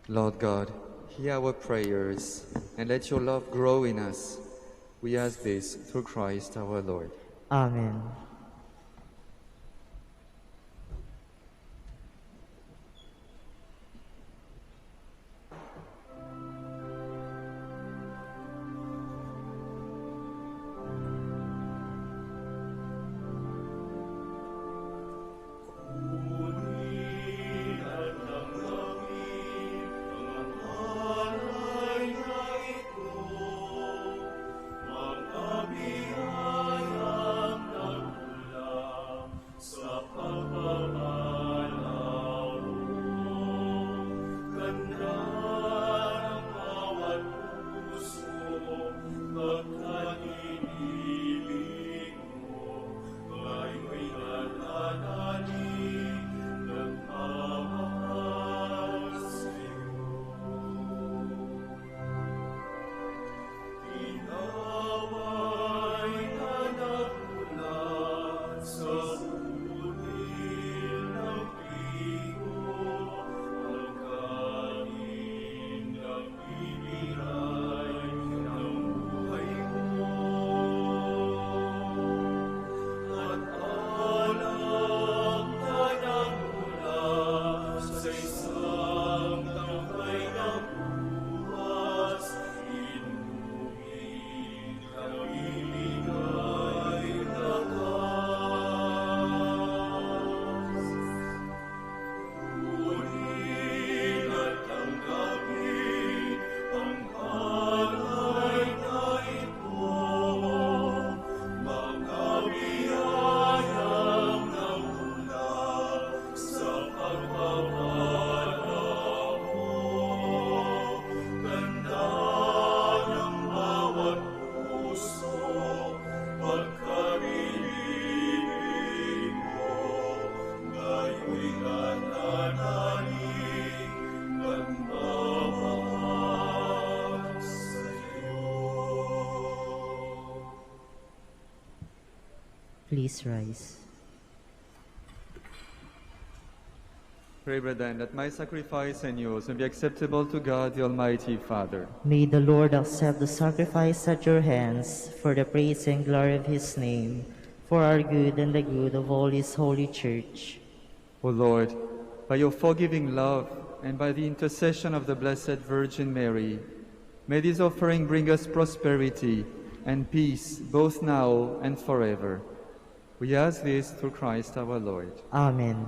Lord God, hear our prayers, and let your love grow in us. We ask this through Christ our Lord. Amen. Please rise. Pray, brethren, that my sacrifice and yours may be acceptable to God, the Almighty Father. May the Lord accept the sacrifice at your hands for the praise and glory of his name, for our good and the good of all his holy church. O Lord, by your forgiving love and by the intercession of the Blessed Virgin Mary, may this offering bring us prosperity and peace both now and forever. We ask this through Christ our Lord. Amen.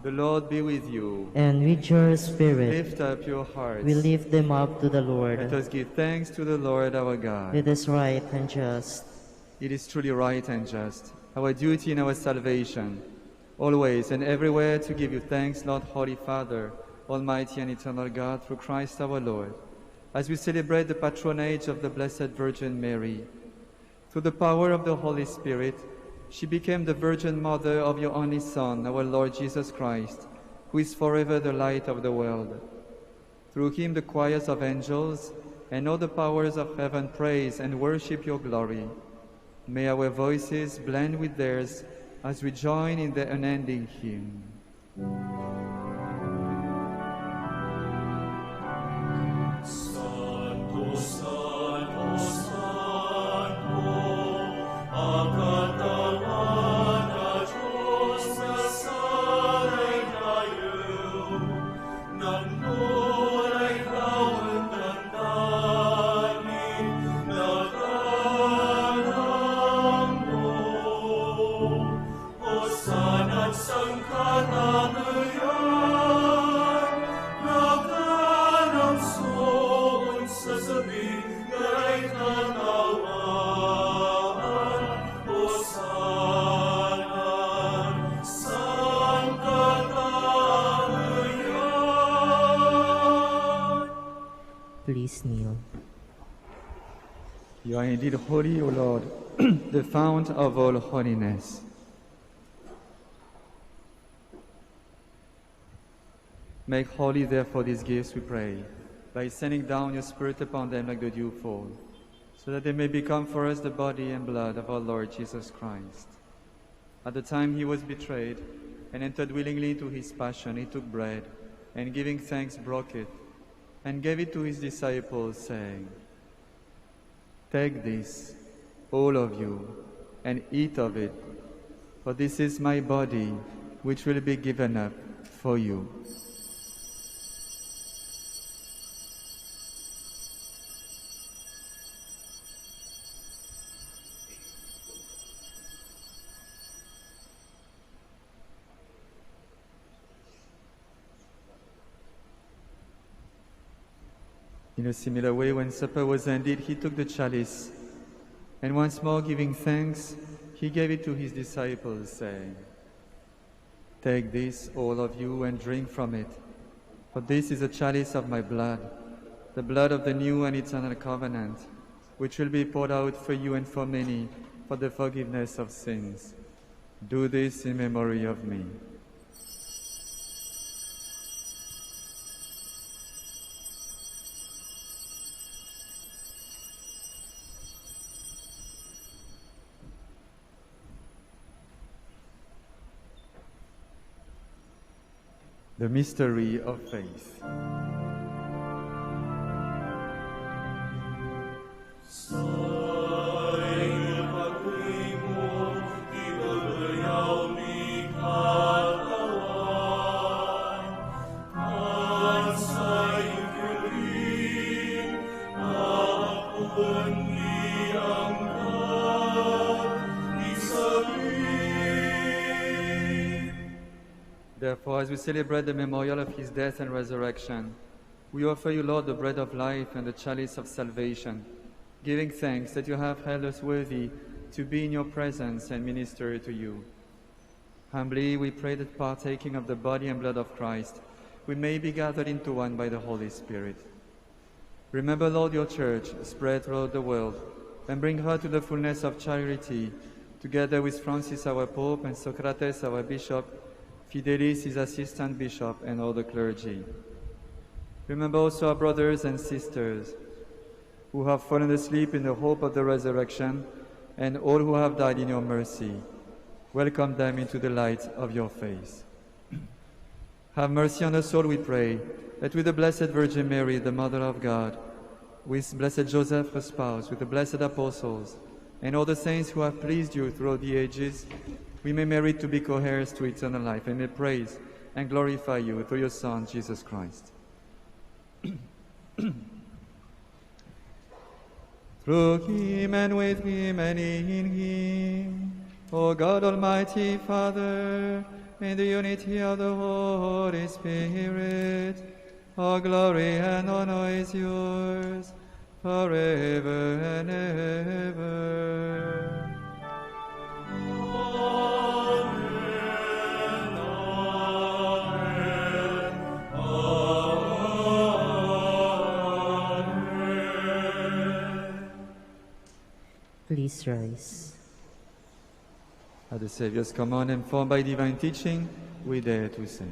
The Lord be with you. And with your spirit, Lift up your hearts. we lift them up to the Lord. Let us give thanks to the Lord our God. It is right and just. It is truly right and just, our duty and our salvation, always and everywhere to give you thanks, Lord, Holy Father, Almighty and eternal God, through Christ our Lord, as we celebrate the patronage of the Blessed Virgin Mary. Through the power of the Holy Spirit, she became the Virgin Mother of your only Son, our Lord Jesus Christ, who is forever the light of the world. Through him the choirs of angels and all the powers of heaven praise and worship your glory. May our voices blend with theirs as we join in the unending hymn. Santo, Santo, Santo, Please kneel. You are indeed holy, O Lord, the fount of all holiness. Make holy, therefore, these gifts, we pray, by sending down your Spirit upon them like the dewfall, so that they may become for us the body and blood of our Lord Jesus Christ. At the time he was betrayed and entered willingly into his passion, he took bread, and giving thanks broke it, and gave it to his disciples, saying, "Take this, all of you, and eat of it, for this is my body, which will be given up for you." In a similar way, when supper was ended, he took the chalice, and once more giving thanks, he gave it to his disciples, saying, "Take this, all of you, and drink from it, for this is a chalice of my blood, the blood of the new and eternal covenant, which will be poured out for you and for many for the forgiveness of sins. Do this in memory of me." The mystery of faith. Therefore, as we celebrate the memorial of his death and resurrection, we offer you, Lord, the bread of life and the chalice of salvation, giving thanks that you have held us worthy to be in your presence and minister to you. Humbly we pray that, partaking of the body and blood of Christ, we may be gathered into one by the Holy Spirit. Remember, Lord, your church spread throughout the world, and bring her to the fullness of charity, together with Francis our Pope and Socrates our Bishop, Fidelis his assistant bishop, and all the clergy. Remember also our brothers and sisters who have fallen asleep in the hope of the resurrection, and all who have died in your mercy. Welcome them into the light of your face. Have mercy on us all, we pray, that with the Blessed Virgin Mary, the Mother of God, with Blessed Joseph, her spouse, with the blessed apostles, and all the saints who have pleased you throughout the ages, we may merit to be co-heirs to eternal life, and may praise and glorify you through your Son, Jesus Christ. Through him, and with him, and in him, O God, Almighty Father, in the unity of the Holy Spirit, all glory and honor is yours, forever and ever. Please rise. At the Saviour's command, informed by divine teaching, we dare to say,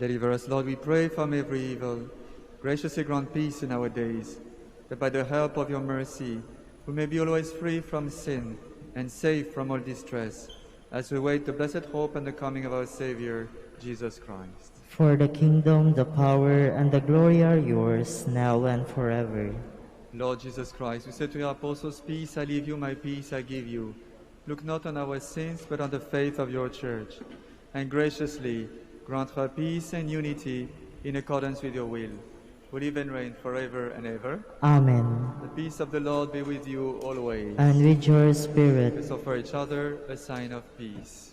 Deliver us, Lord, we pray, from every evil. Graciously grant peace in our days, that by the help of your mercy we may be always free from sin and safe from all distress, as we wait the blessed hope and the coming of our Savior, Jesus Christ. For the kingdom, the power, and the glory are yours, now and forever. Lord Jesus Christ, who said to your apostles, "Peace I leave you, my peace I give you," look not on our sins, but on the faith of your Church, and graciously grant her peace and unity in accordance with your will, who live and reign forever and ever. Amen. The peace of the Lord be with you always. And with your spirit. Let's offer each other a sign of peace.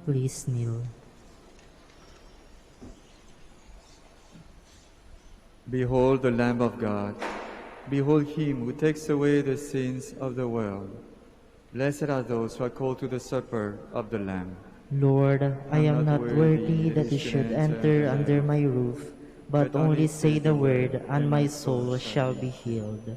Please kneel. Behold the Lamb of God. Behold him who takes away the sins of the world. Blessed are those who are called to the supper of the Lamb. Lord, I am not worthy that you should enter under my roof, but only say the word, and my soul shall be healed.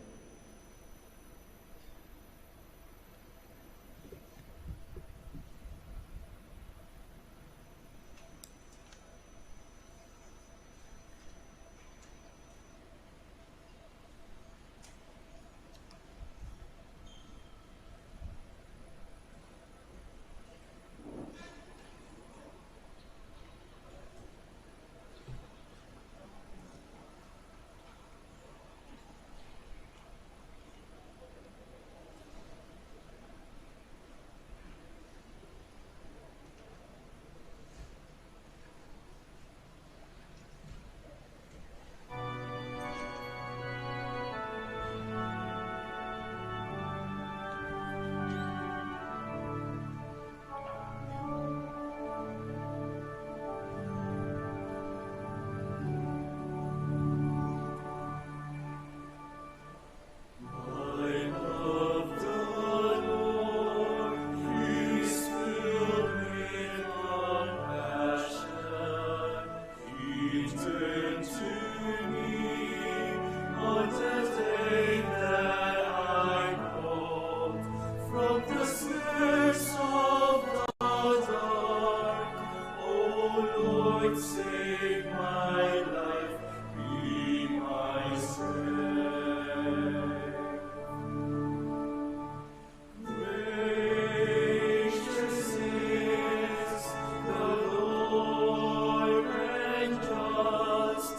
Lord, and just,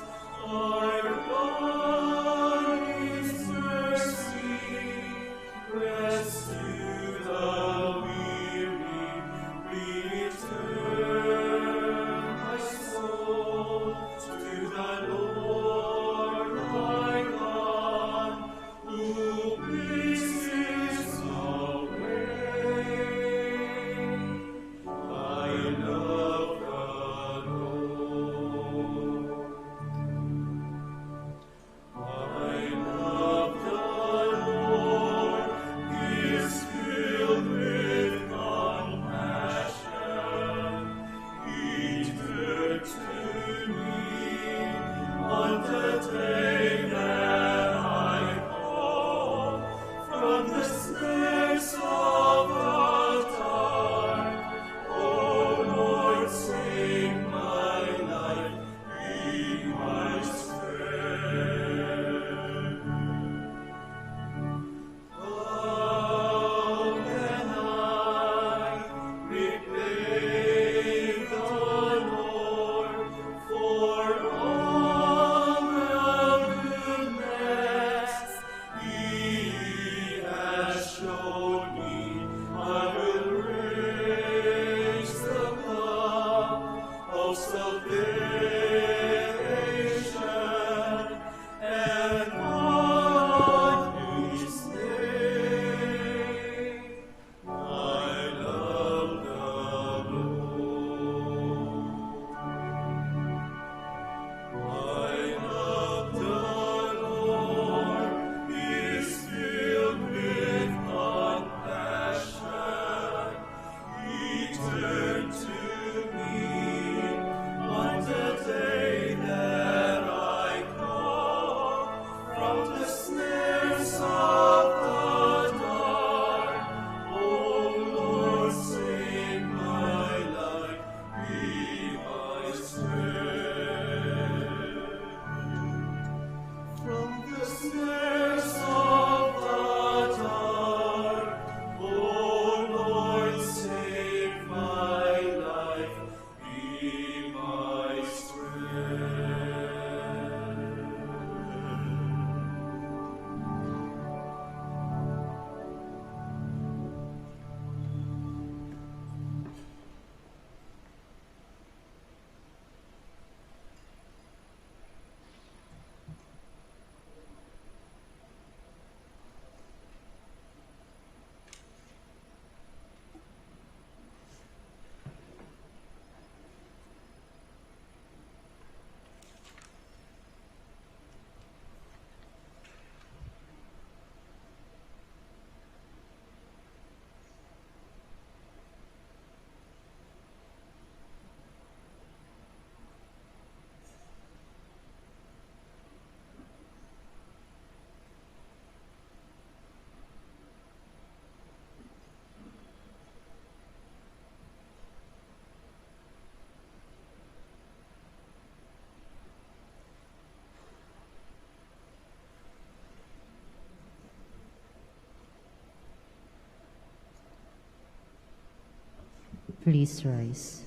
Please rise.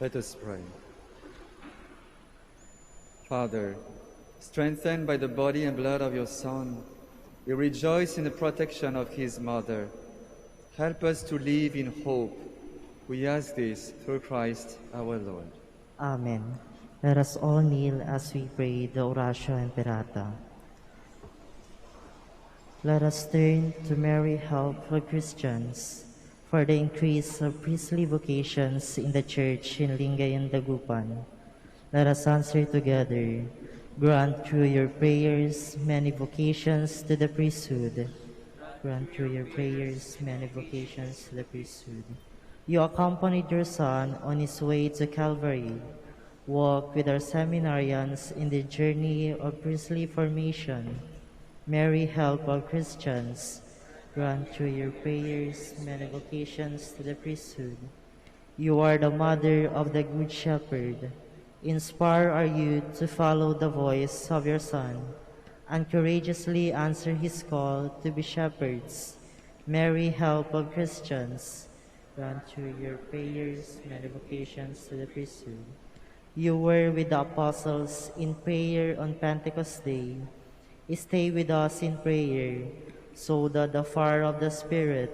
Let us pray. Father, strengthened by the body and blood of your Son, we rejoice in the protection of his mother. Help us to live in hope. We ask this through Christ our Lord. Amen. Let us all kneel as we pray the Oratio Imperata. Let us turn to Mary, help for Christians, for the increase of priestly vocations in the Church in Lingay and Dagupan. Let us answer together. Grant through your prayers many vocations to the priesthood. Grant through your prayers many vocations to the priesthood. You accompanied your Son on his way to Calvary. Walk with our seminarians in the journey of priestly formation. Mary, help of Christians, grant through your prayers many vocations to the priesthood. You are the mother of the Good Shepherd. Inspire our youth to follow the voice of your Son and courageously answer his call to be shepherds. Mary, help of Christians, grant through your prayers many vocations to the priesthood. You were with the apostles in prayer on Pentecost Day. Stay with us in prayer, so that the fire of the Spirit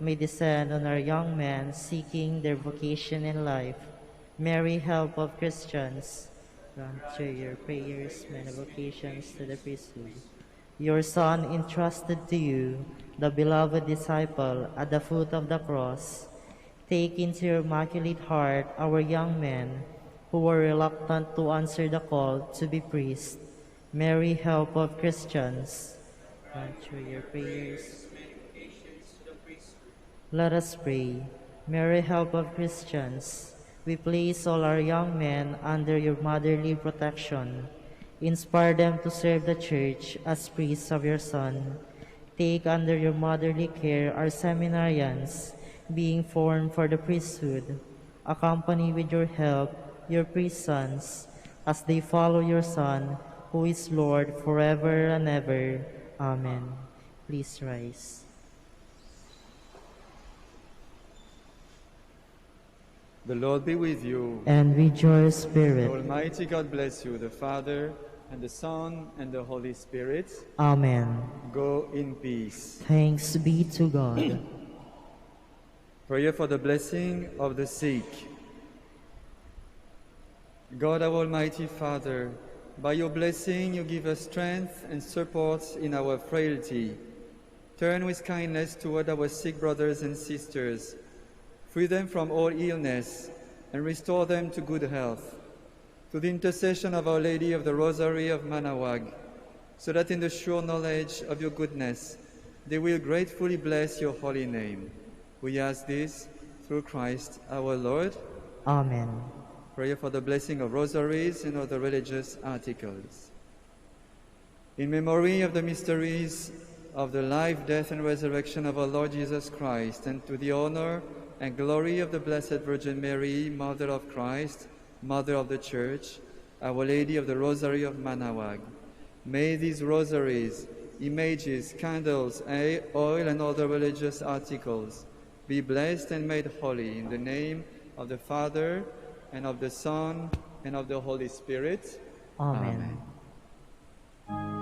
may descend on our young men seeking their vocation in life. Mary, help of Christians, grant through your prayers many vocations to the priesthood. Your Son entrusted to you, the beloved disciple, at the foot of the cross. Take into your immaculate heart our young men who were reluctant to answer the call to be priests. Mary, help of Christians, grant through your prayers. Let us pray. Mary, help of Christians, We place all our young men under your motherly protection. Inspire them to serve the Church as priests of your Son. Take under your motherly care our seminarians, being formed for the priesthood. Accompany with your help your priest sons, as they follow your Son, who is Lord forever and ever. Amen. Please rise. The Lord be with you. And with your The spirit. Almighty God bless you, the Father, and the Son, and the Holy Spirit. Amen. Go in peace. Thanks be to God. Prayer for the blessing of the sick. God, our Almighty Father, by your blessing you give us strength and support in our frailty. Turn with kindness toward our sick brothers and sisters. Free them from all illness and restore them to good health. To the intercession of Our Lady of the Rosary of Manaoag, so that in the sure knowledge of your goodness they will gratefully bless your holy name. We ask this through Christ our Lord. Amen. Prayer for the blessing of rosaries and other religious articles. In memory of the mysteries of the life, death, and resurrection of our Lord Jesus Christ, and to the honor and glory of the Blessed Virgin Mary, Mother of Christ, Mother of the Church, Our Lady of the Rosary of Manaoag, may these rosaries, images, candles, oil, and other religious articles be blessed and made holy in the name of the Father, and of the Son, and of the Holy Spirit. Amen. Amen.